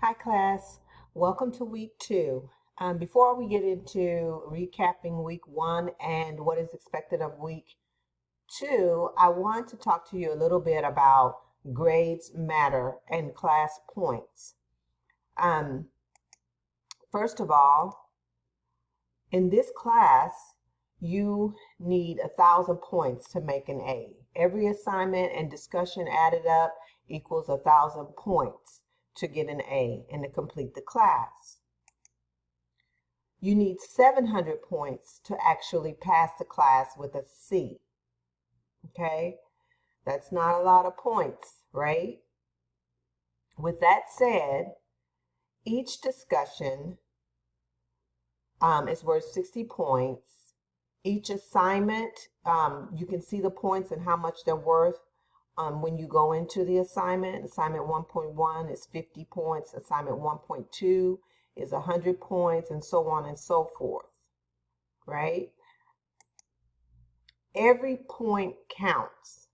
Hi class, welcome to week two. Before we get into recapping week one and what is expected of week two, I want to talk to you a little bit about grades matter and class points. Um, First of all, in this class, you need 1,000 points to make an A. Every assignment and discussion added up equals 1,000 points to get an A and to complete the class. You need 700 points to actually pass the class with a C. Okay, that's not a lot of points, right? With that said, each discussion is worth 60 points. Each assignment, you can see the points and how much they're worth when you go into the assignment. Assignment 1.1 is 50 points. Assignment 1.2 is 100 points, and so on and so forth, right? Every point counts.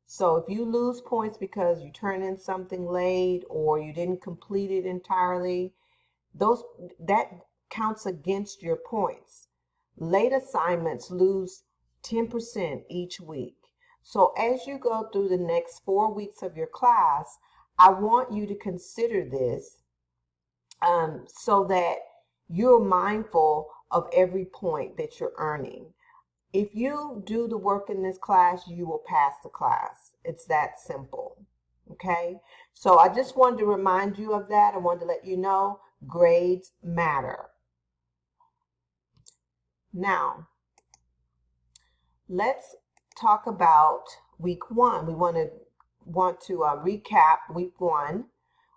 So if you lose points because you turn in something late or you didn't complete it entirely, that counts against your points. Late assignments lose 10% each week. So as you go through the next 4 weeks of your class, I want you to consider this so that you're mindful of every point that you're earning. If you do the work in this class, you will pass the class. It's that simple. Okay? So I just wanted to remind you of that. I wanted to let you know grades matter. Now, let's talk about week one. We want to recap week one.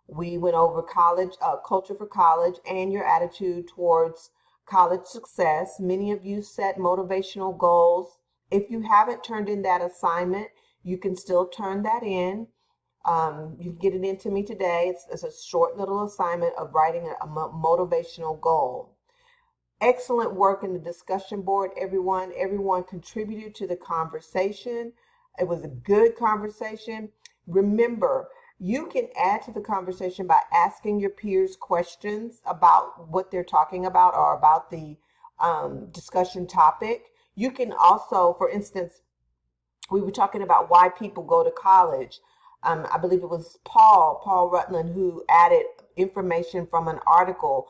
We went over college, culture for college, and your attitude towards college success. Many of you set motivational goals. If you haven't turned in that assignment, you can still turn that in. You can get it into me today. It's a short little assignment of writing a motivational goal. Excellent work in the discussion board, everyone. Everyone contributed to the conversation. It was a good conversation. Remember, you can add to the conversation by asking your peers questions about what they're talking about or about the discussion topic. You can also, for instance, we were talking about why people go to college. I believe it was Paul Rutland, who added information from an article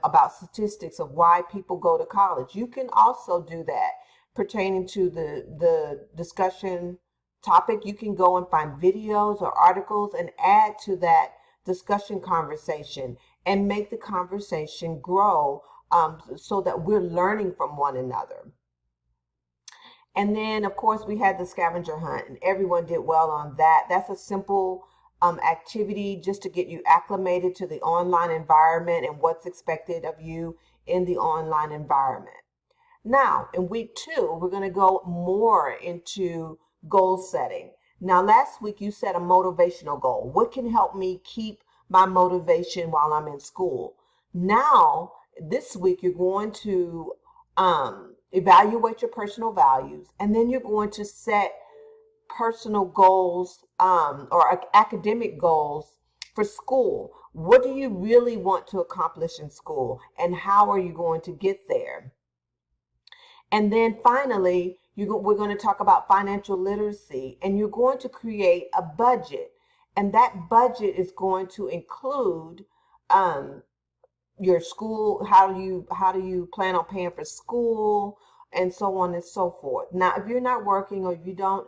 about statistics of why people go to college. You can also do that pertaining to the discussion topic. You can go and find videos or articles and add to that discussion conversation and make the conversation grow so that we're learning from one another. And then, of course, we had the scavenger hunt, and everyone did well on that. That's a simple activity just to get you acclimated to the online environment and what's expected of you in the online environment. Now, in week two, we're going to go more into goal setting. Now, last week you set a motivational goal. What can help me keep my motivation while I'm in school? Now, this week you're going to evaluate your personal values, and then you're going to set personal goals or academic goals for school. What do you really want to accomplish in school, and how are you going to get there? And then finally, we're going to talk about financial literacy, and you're going to create a budget. And that budget is going to include your school, how do you plan on paying for school, and so on and so forth. Now, if you're not working or if you don't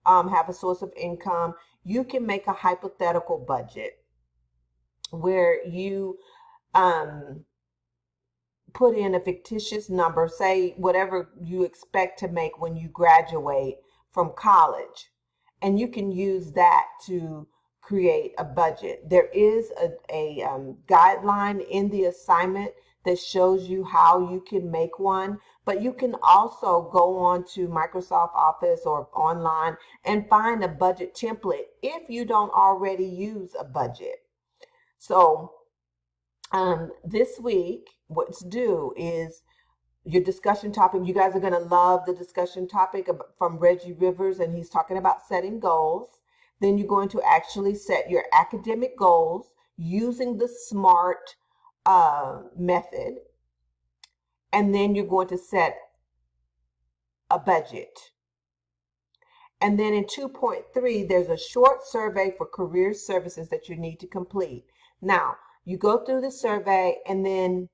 have a source of income, you can make a hypothetical budget where you put in a fictitious number, say whatever you expect to make when you graduate from college, and you can use that to create a budget. There is a guideline in the assignment that shows you how you can make one, but you can also go on to Microsoft Office or online and find a budget template if you don't already use a budget. So this week, what's due is your discussion topic. You guys are going to love the discussion topic from Reggie Rivers, and he's talking about setting goals. Then you're going to actually set your academic goals. using the SMART method. And then you're going to set a budget. And then in 2.3, there's a short survey for career services that you need to complete. Now, you go through the survey and then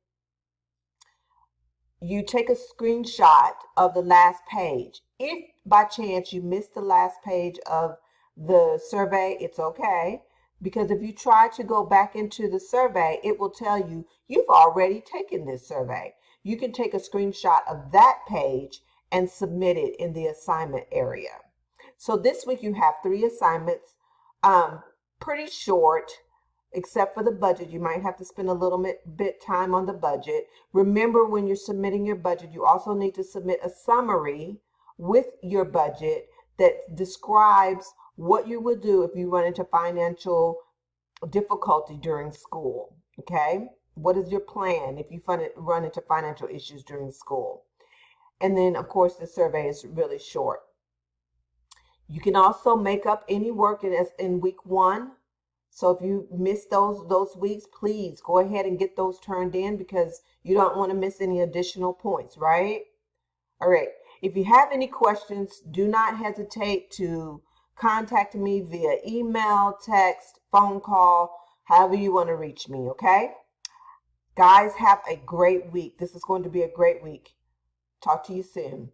you take a screenshot of the last page. If by chance you missed the last page of the survey, it's okay. Because if you try to go back into the survey, it will tell you you've already taken this survey. You can take a screenshot of that page and submit it in the assignment area. So this week you have 3 assignments, pretty short, except for the budget. You might have to spend a little bit time on the budget. Remember, when you're submitting your budget, you also need to submit a summary with your budget that describes what you would do if you run into financial difficulty during school. Okay? What is your plan if you run into financial issues during school? And then, of course, the survey is really short. You can also make up any work in week 1. So if you miss those weeks, please go ahead and get those turned in, because you don't want to miss any additional points, right? All right. If you have any questions, do not hesitate to contact me via email, text, phone call, however you want to reach me, okay? Guys, have a great week. This is going to be a great week. Talk to you soon.